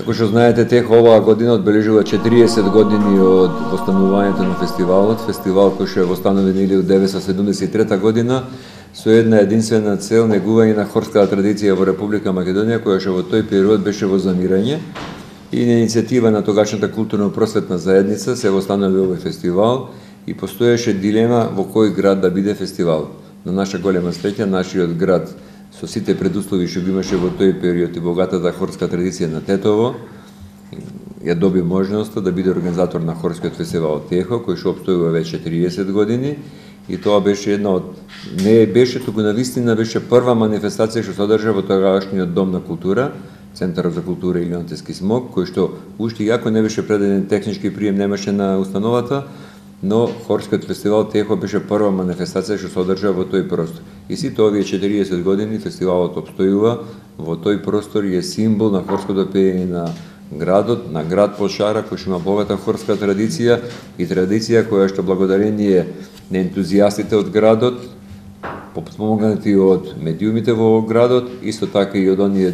Како што знаете, ТЕХ оваа година одбележува 40 години од востанувањето на фестивалот. Фестивалот кој што е востановен 1973 година со една единствена цел негување на хорската традиција во Република Македонија, која што во тој период беше во замирање и на иницијатива на тогашната културно-просветна заедница се востанови овој фестивал и постоеше дилема во кој град да биде фестивал. На наша голема среќа, нашиот град со сите предуслови што ги имаше во тој период и богатата хорска традиција на Тетово, ја доби можноста да биде организатор на хорскиот фестивал ТЕХО, кој што опстојува веќе 40 години, и тоа беше една од не беше туку навистина беше прва манифестација што се одржа во тогашниот дом на култура, Центарот за култура и Илионтиски смок, кој што уште иако не беше предаден технички прием немаше на установата, но хорскиот фестивал ТЕХО беше прва манифестација што се одржа во тој простор. И сите овие 40 години фестивалот опстојува во тој простор и е символ на хорското пеење на градот, на град Полшара, кој што има богата хорска традиција и традиција која што благодарение на ентузијастите од градот, помогнати од медиумите во градот, исто така и од оние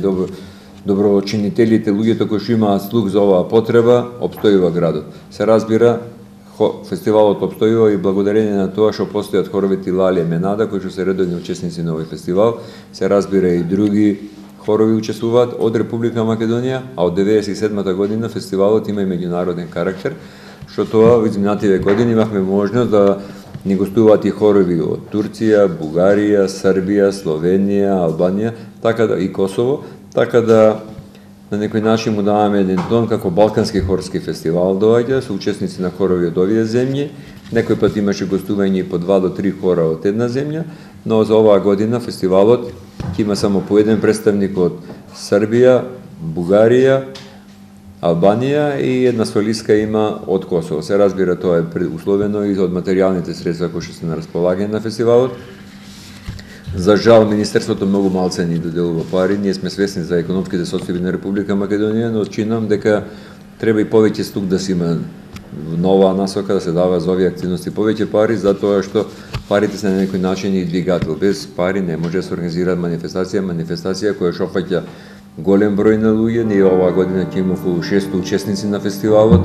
доброчинителите, луѓето кои што имаат слух за оваа потреба, опстојува градот. Се разбира, фестивалот опстојува и благодарение на тоа што постојат хоровите Лалија Менада, кои што се редовни учесници на овој фестивал. Се разбира и други хорови учествуваат од Република Македонија, а од 1997 година фестивалот има и меѓународен карактер, што тоа во изминативе години имавме можност да ни гостуваат и хорови од Турција, Бугарија, Србија, Словенија, Албанија, така да и Косово, така да на некој начин му даваме еден тон како Балкански хорски фестивал доаѓа со учесници на хорови од овие земји. Некој пат имаше гостување и по 2 до 3 хора од една земја, но за оваа година фестивалот ќе има само по еден представник од Србија, Бугарија, Албанија и една солистка има од Косово. Се разбира, тоа е условено и од материјалните средства кои што се на располагање на фестивалот. За жал, Министерството многу малце ни доделува пари, ние сме свесни за економските состојби на Република Македонија, но чинам дека треба и повеќе стук да се има нова насока, да се дава за овие активности повеќе пари, затоа што парите се на некој начин и двигател. Без пари не може да се организира манифестација која што опфаќа голем број на луѓе. Ние оваа година ќе има околу 600 учесници на фестивалот.